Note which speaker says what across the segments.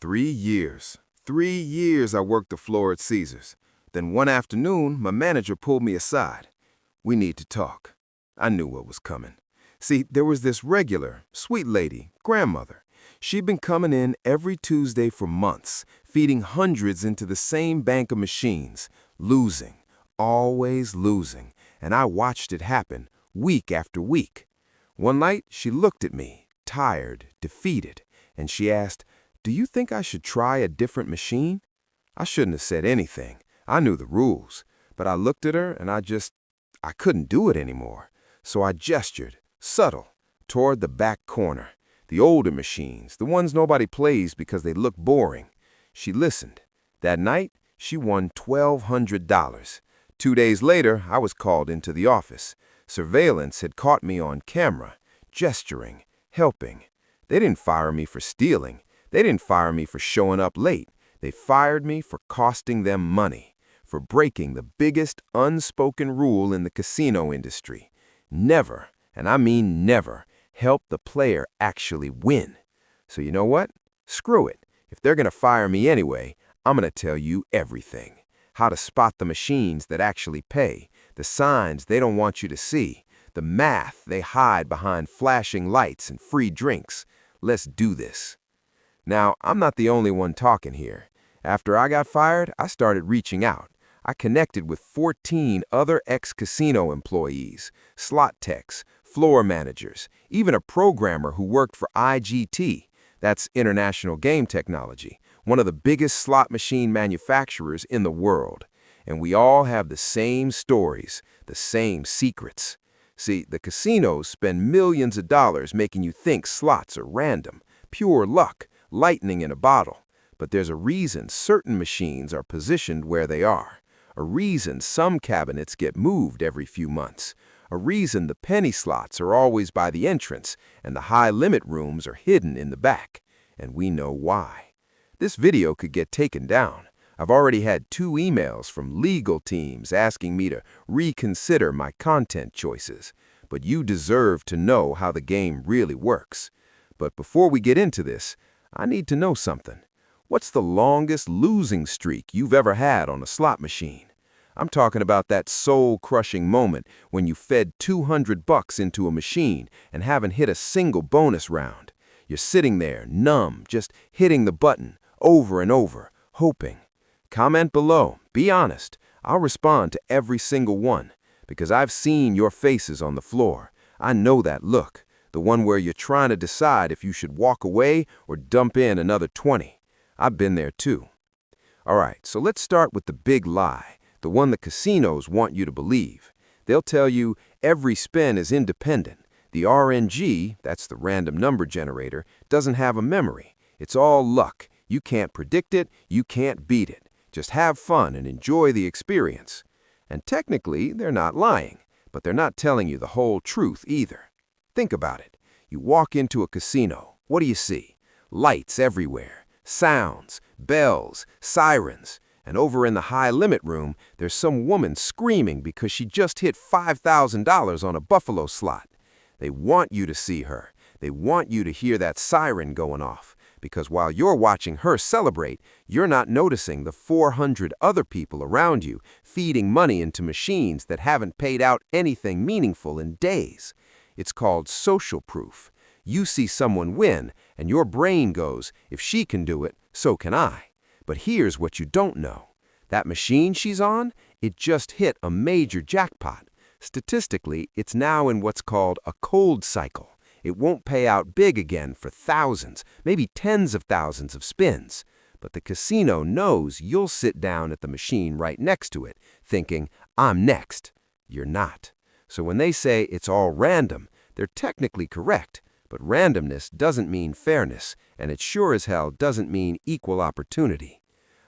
Speaker 1: 3 years. 3 years I worked the floor at Caesars. Then one afternoon, my manager pulled me aside. "We need to talk." I knew what was coming. See, there was this regular, sweet lady, grandmother. She'd been coming in every Tuesday for months, feeding hundreds into the same bank of machines, losing, always losing, and I watched it happen week after week. One night, she looked at me, tired, defeated, and she asked, "Do you think I should try a different machine?" I shouldn't have said anything. I knew the rules, but I looked at her and I couldn't do it anymore. So I gestured, subtle, toward the back corner, the older machines, the ones nobody plays because they look boring. She listened. That night, she won $1,200. 2 days later, I was called into the office. Surveillance had caught me on camera, gesturing, helping. They didn't fire me for stealing. They didn't fire me for showing up late. They fired me for costing them money, for breaking the biggest unspoken rule in the casino industry. Never, and I mean never, help the player actually win. So you know what? Screw it. If they're going to fire me anyway, I'm going to tell you everything. How to spot the machines that actually pay, the signs they don't want you to see, the math they hide behind flashing lights and free drinks. Let's do this. Now, I'm not the only one talking here. After I got fired, I started reaching out. I connected with 14 other ex-casino employees, slot techs, floor managers, even a programmer who worked for IGT, that's International Game Technology, one of the biggest slot machine manufacturers in the world. And we all have the same stories, the same secrets. See, the casinos spend millions of dollars making you think slots are random, pure luck, lightning in a bottle. But there's a reason certain machines are positioned where they are. A reason some cabinets get moved every few months. A reason the penny slots are always by the entrance and the high-limit rooms are hidden in the back. And we know why. This video could get taken down. I've already had 2 emails from legal teams asking me to reconsider my content choices. But you deserve to know how the game really works. But before we get into this, I need to know something. What's the longest losing streak you've ever had on a slot machine? I'm talking about that soul-crushing moment when you fed $200 into a machine and haven't hit a single bonus round. You're sitting there, numb, just hitting the button over and over, hoping. Comment below. Be honest. I'll respond to every single one, because I've seen your faces on the floor. I know that look, the one where you're trying to decide if you should walk away or dump in another 20. I've been there too. All right, so let's start with the big lie, the one the casinos want you to believe. They'll tell you every spin is independent. The RNG, that's the random number generator, doesn't have a memory. It's all luck. You can't predict it, you can't beat it. Just have fun and enjoy the experience. And technically, they're not lying, but they're not telling you the whole truth either. Think about it. You walk into a casino. What do you see? Lights everywhere. Sounds, bells, sirens, and over in the high-limit room, there's some woman screaming because she just hit $5,000 on a buffalo slot. They want you to see her. They want you to hear that siren going off, because while you're watching her celebrate, you're not noticing the 400 other people around you feeding money into machines that haven't paid out anything meaningful in days. It's called social proof. You see someone win, and your brain goes, if she can do it, so can I. But here's what you don't know. That machine she's on, it just hit a major jackpot. Statistically, it's now in what's called a cold cycle. It won't pay out big again for thousands, maybe tens of thousands of spins. But the casino knows you'll sit down at the machine right next to it, thinking, I'm next. You're not. So when they say it's all random, they're technically correct. But randomness doesn't mean fairness, and it sure as hell doesn't mean equal opportunity.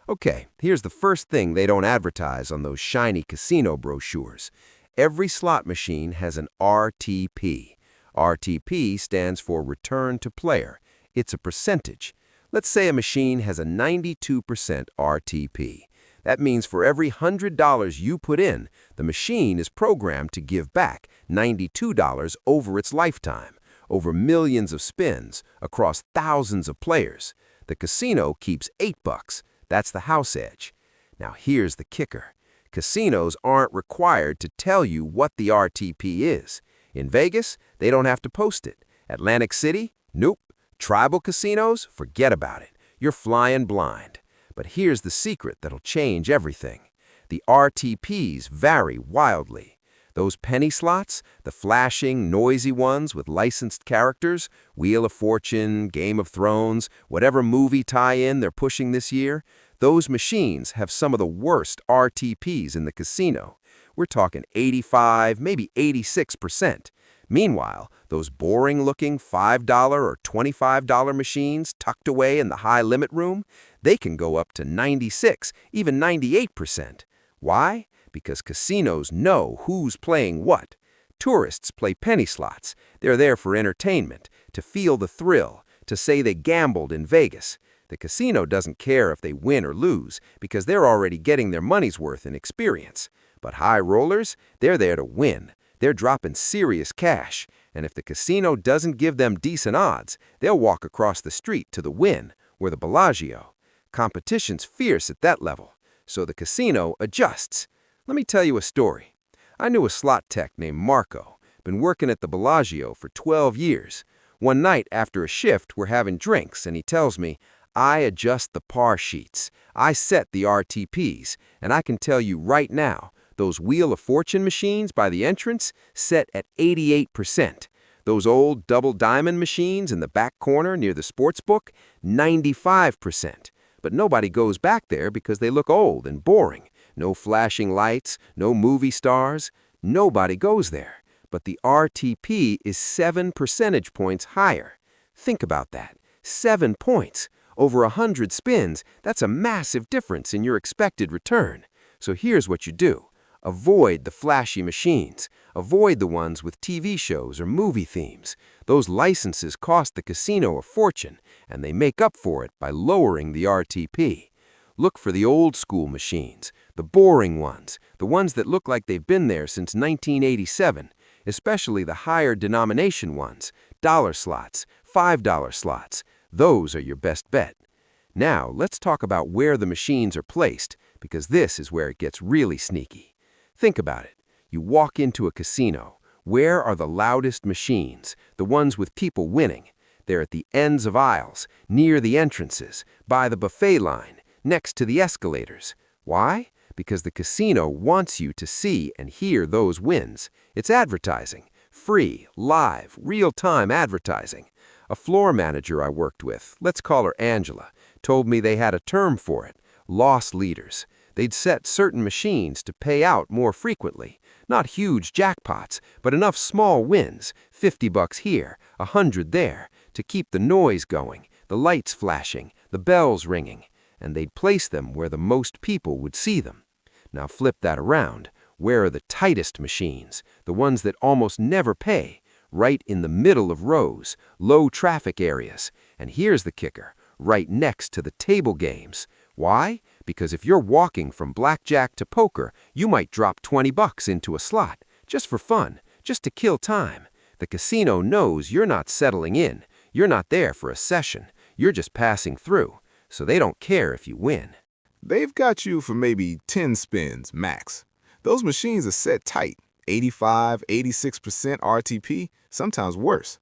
Speaker 1: Okay, here's the first thing they don't advertise on those shiny casino brochures. Every slot machine has an RTP. RTP stands for Return to Player. It's a percentage. Let's say a machine has a 92% RTP. That means for every $100 you put in, the machine is programmed to give back $92 over its lifetime. Over millions of spins, across thousands of players.
Speaker 2: The casino keeps $8. That's the house edge. Now here's the kicker. Casinos aren't required to tell you what the RTP is. In Vegas, they don't have to post it. Atlantic City? Nope. Tribal casinos? Forget about it. You're flying blind. But here's the secret that'll change everything. The RTPs vary wildly. Those penny slots, the flashing, noisy ones with licensed characters, Wheel of Fortune, Game of Thrones, whatever movie tie-in they're pushing this year, those machines have some of the worst RTPs in the casino. We're talking 85, maybe 86%. Meanwhile, those boring-looking $5 or $25 machines tucked away in the high-limit room, they can go up to 96, even 98%. Why? Because casinos know who's playing what. Tourists play penny slots. They're there for entertainment, to feel the thrill, to say they gambled in Vegas. The casino doesn't care if they win or lose because they're already getting their money's worth in experience. But high rollers, they're there to win. They're dropping serious cash. And if the casino doesn't give them decent odds, they'll walk across the street to the Wynn or the Bellagio. Competition's fierce at that level, so the casino adjusts. Let me tell you a story. I knew a slot tech named Marco, been working at the Bellagio for 12 years. One night after a shift, we're having drinks, and he tells me, I adjust the par sheets. I set the RTPs, and I can tell you right now, those Wheel of Fortune machines by the entrance set at 88%. Those old double diamond machines in the back corner near the sports book, 95%. But nobody goes back there because they look old and boring. No flashing lights, no movie stars. Nobody goes there. But the RTP is 7 percentage points higher. Think about that. 7 points. Over 100 spins, that's a massive difference in your expected return. So here's what you do. Avoid the flashy machines. Avoid the ones with TV shows or movie themes. Those licenses cost the casino a fortune, and they make up for it by lowering the RTP. Look for the old-school machines, the boring ones, the ones that look like they've been there since 1987, especially the higher denomination ones, dollar slots, $5 slots. Those are your best bet. Now, let's talk about where the machines are placed, because this is where it gets really sneaky. Think about it. You walk into a casino. Where are the loudest machines, the ones with people winning? They're at the ends of aisles, near the entrances, by the buffet line, next to the escalators. Why? Because the casino wants you to see and hear those wins. It's advertising. Free, live, real-time advertising. A floor manager I worked with, let's call her Angela, told me they had a term for it, loss leaders. They'd set certain machines to pay out more frequently. Not huge jackpots, but enough small wins, $50 here, $100 there, to keep the noise going, the lights flashing, the bells ringing, and they'd place them where the most people would see them. Now flip that around. Where are the tightest machines, the ones that almost never pay? Right in the middle of rows, low traffic areas. And here's the kicker, right next to the table games. Why? Because if you're walking from blackjack to poker, you might drop $20 into a slot, just for fun, just to kill time. The casino knows you're not settling in. You're not there for a session. You're just passing through, so they don't care if you win.
Speaker 1: They've got you for maybe 10 spins max. Those machines are set tight, 85, 86% RTP, sometimes worse.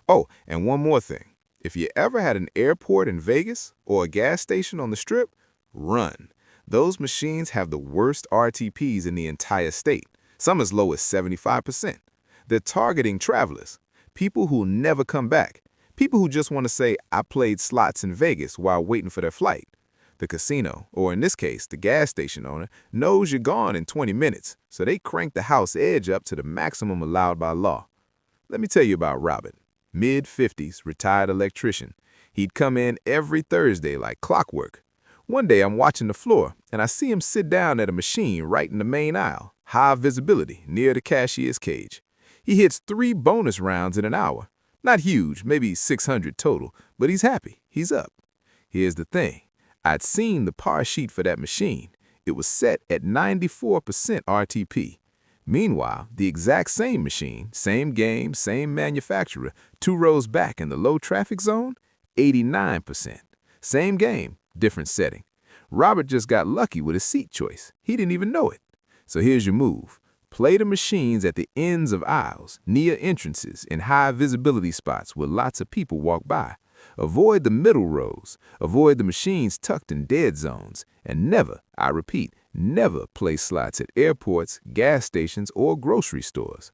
Speaker 1: Oh, and one more thing. If you ever had an airport in Vegas or a gas station on the Strip, run. Those machines have the worst RTPs in the entire state, some as low as 75%. They're targeting travelers, people who'll never come back, people who just want to say, I played slots in Vegas while waiting for their flight. The casino, or in this case, the gas station owner, knows you're gone in 20 minutes, so they crank the house edge up to the maximum allowed by law. Let me tell you about Robin, mid-50s, retired electrician. He'd come in every Thursday like clockwork. One day I'm watching the floor, and I see him sit down at a machine right in the main aisle, high visibility, near the cashier's cage. He hits 3 bonus rounds in an hour. Not huge, maybe 600 total, but he's happy, he's up. Here's the thing. I'd seen the par sheet for that machine. It was set at 94% RTP. Meanwhile, the exact same machine, same game, same manufacturer, 2 rows back in the low traffic zone, 89%.
Speaker 3: Same game, different setting. Robert just got lucky with his seat choice. He didn't even know it. So here's your move. Play the machines at the ends of aisles, near entrances, in high visibility spots where lots of people walk by. Avoid the middle rows. Avoid the machines tucked in dead zones. And never, I repeat, never play slots at airports, gas stations, or grocery stores.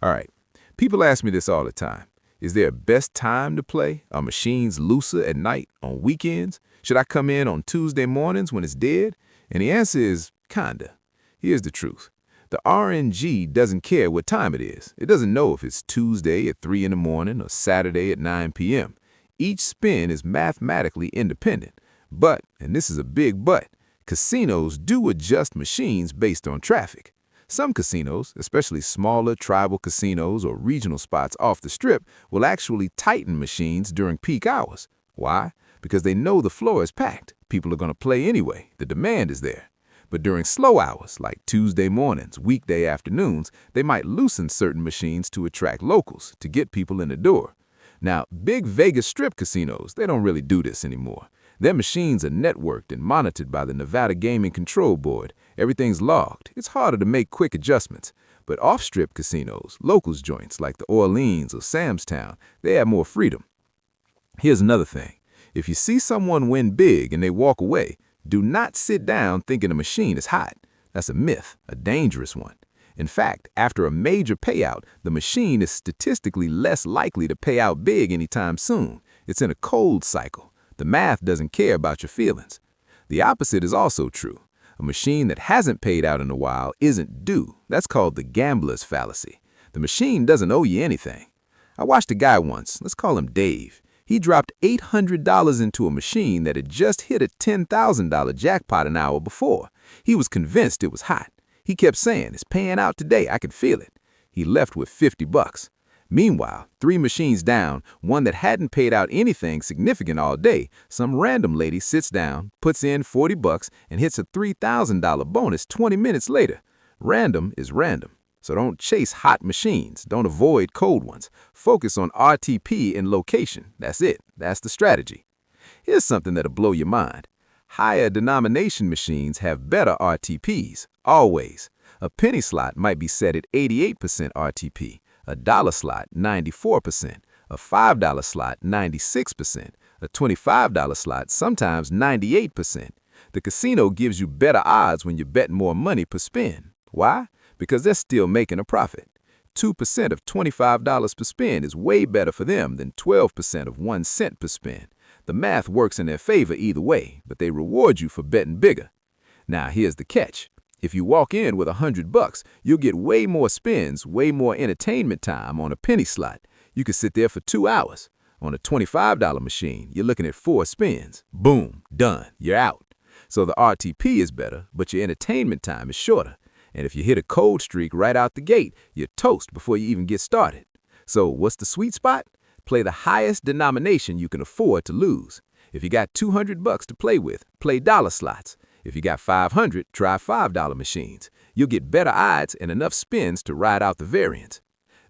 Speaker 3: All right, people ask me this all the time. Is there a best time to play? Are machines looser at night, on weekends? Should I come in on Tuesday mornings when it's dead? And the answer is kinda. Here's the truth. The RNG doesn't care what time it is. It doesn't know if it's Tuesday at 3 in the morning or Saturday at 9 p.m. Each spin is mathematically independent. But, and this is a big but, casinos do adjust machines based on traffic. Some casinos, especially smaller tribal casinos or regional spots off the strip, will actually tighten machines during peak hours. Why? Because they know the floor is packed. People are going to play anyway. The demand is there. But during slow hours, like Tuesday mornings, weekday afternoons, they might loosen certain machines to attract locals, to get people in the door. Now, big Vegas Strip casinos, they don't really do this anymore. Their machines are networked and monitored by the Nevada Gaming Control Board. Everything's logged. It's harder to make quick adjustments. But off-strip casinos, locals joints like the Orleans or Sam's Town, they have more freedom. Here's another thing. If you see someone win big and they walk away, do not sit down thinking a machine is hot. That's a myth, a dangerous one. In fact, after a major payout, the machine is statistically less likely to pay out big anytime soon. It's in a cold cycle. The math doesn't care about your feelings. The opposite is also true. A machine that hasn't paid out in a while isn't due. That's called the gambler's fallacy. The machine doesn't owe you anything. I watched a guy once, let's call him Dave. He dropped $800 into a machine that had just hit a $10,000 jackpot an hour before. He was convinced it was hot. He kept saying, "It's paying out today, I can feel it." He left with $50. Meanwhile, 3 machines down, one that hadn't paid out anything significant all day, some random lady sits down, puts in $40, and hits a $3,000 bonus 20 minutes later. Random is random. So don't chase hot machines. Don't avoid cold ones. Focus on RTP and location. That's it. That's the strategy. Here's something that'll blow your mind. Higher denomination machines have better RTPs, always. A penny slot might be set at 88% RTP, a dollar slot 94%, a $5 slot 96%, a $25 slot sometimes 98%. The casino gives you better odds when you bet more money per spin. Why? Because they're still making a profit. 2% of $25 per spin is way better for them than 12% of 1 cent per spin. The math works in their favor either way, but they reward you for betting bigger. Now here's the catch. If you walk in with $100, you'll get way more spins, way more entertainment time on a penny slot. You could sit there for 2 hours. On a $25 machine, you're looking at 4 spins. Boom, done, you're out. So the RTP is better, but your entertainment time is shorter. And if you hit a cold streak right out the gate, you're toast before you even get started. So what's the sweet spot? Play the highest denomination you can afford to lose. If you got $200 to play with, play dollar slots. If you got $500, try $5 machines. You'll get better odds and enough spins to ride out the variance.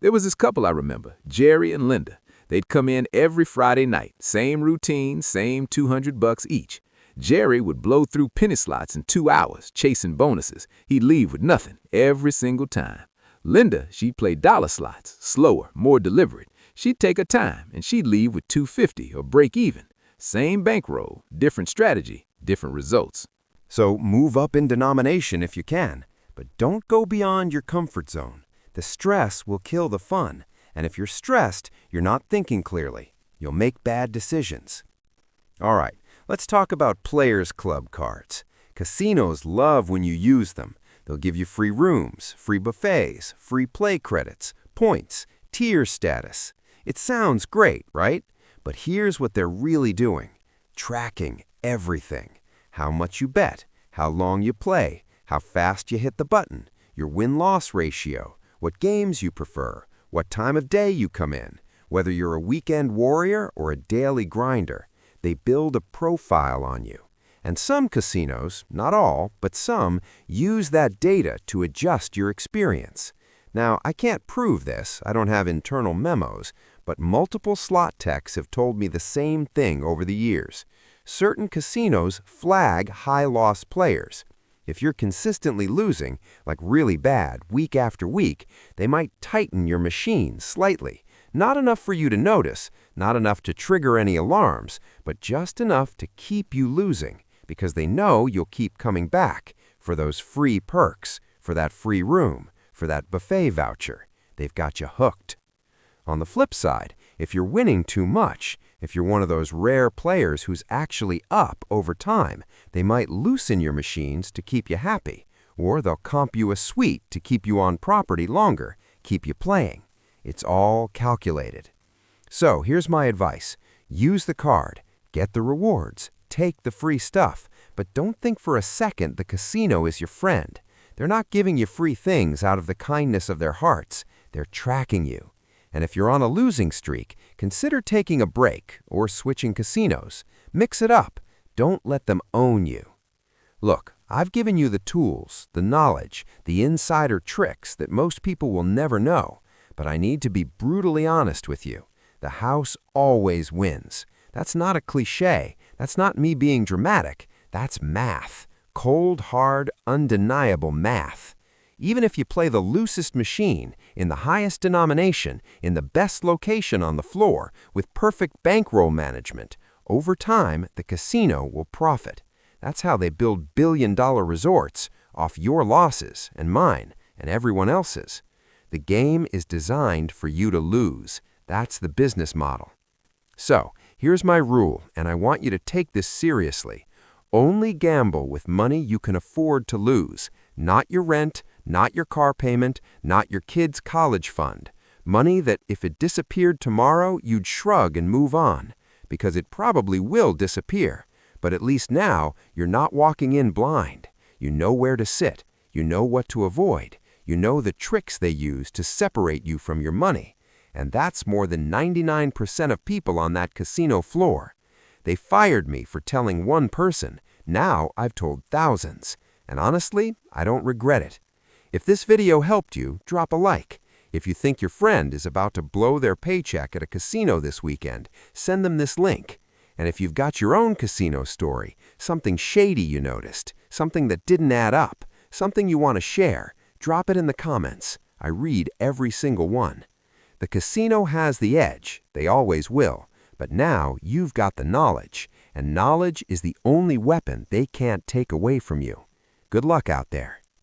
Speaker 3: There was this couple I remember, Jerry and Linda. They'd come in every Friday night, same routine, same $200 each. Jerry would blow through penny slots in 2 hours, chasing bonuses. He'd leave with nothing every single time. Linda, she'd play dollar slots, slower, more deliberate. She'd take her time, and she'd leave with $250 or break even. Same bankroll, different strategy, different results.
Speaker 2: So move up in denomination if you can, but don't go beyond your comfort zone. The stress will kill the fun, and if you're stressed, you're not thinking clearly. You'll make bad decisions. All right. Let's talk about Players Club cards. Casinos love when you use them. They'll give you free rooms, free buffets, free play credits, points, tier status. It sounds great, right? But here's what they're really doing. Tracking everything. How much you bet, how long you play, how fast you hit the button, your win-loss ratio, what games you prefer, what time of day you come in, whether you're a weekend warrior or a daily grinder. They build a profile on you. And some casinos, not all, but some, use that data to adjust your experience. Now, I can't prove this, I don't have internal memos, but multiple slot techs have told me the same thing over the years. certain casinos flag high-loss players. If you're consistently losing, like really bad, week after week, they might tighten your machine slightly. Not enough for you to notice, not enough to trigger any alarms, but just enough to keep you losing, because they know you'll keep coming back for those free perks, for that free room, for that buffet voucher. They've got you hooked. On the flip side, if you're winning too much, if you're one of those rare players who's actually up over time, they might loosen your machines to keep you happy, or they'll comp you a suite to keep you on property longer, keep you playing. It's all calculated. So here's my advice. Use the card, get the rewards, take the free stuff, but don't think for a second the casino is your friend. They're not giving you free things out of the kindness of their hearts. They're tracking you. And if you're on a losing streak, consider taking a break or switching casinos. Mix it up. Don't let them own you. Look, I've given you the tools, the knowledge, the insider tricks that most people will never know, but I need to be brutally honest with you. The house always wins. That's not a cliche. That's not me being dramatic. That's math. Cold, hard, undeniable math. Even if you play the loosest machine, in the highest denomination, in the best location on the floor, with perfect bankroll management, over time, the casino will profit. That's how they build billion-dollar resorts, off your losses and mine and everyone else's. The game is designed for you to lose. That's the business model. So, here's my rule, and I want you to take this seriously. Only gamble with money you can afford to lose, not your rent, not your car payment, not your kid's college fund. Money that if it disappeared tomorrow, you'd shrug and move on, because it probably will disappear. But at least now, you're not walking in blind. You know where to sit. You know what to avoid. You know the tricks they use to separate you from your money. And that's more than 99% of people on that casino floor. They fired me for telling one person. Now I've told thousands. And honestly, I don't regret it. If this video helped you, drop a like. If you think your friend is about to blow their paycheck at a casino this weekend, send them this link. And if you've got your own casino story, something shady you noticed, something that didn't add up, something you want to share, drop it in the comments. I read every single one. The casino has the edge. They always will. But now you've got the knowledge, and knowledge is the only weapon they can't take away from you. Good luck out there.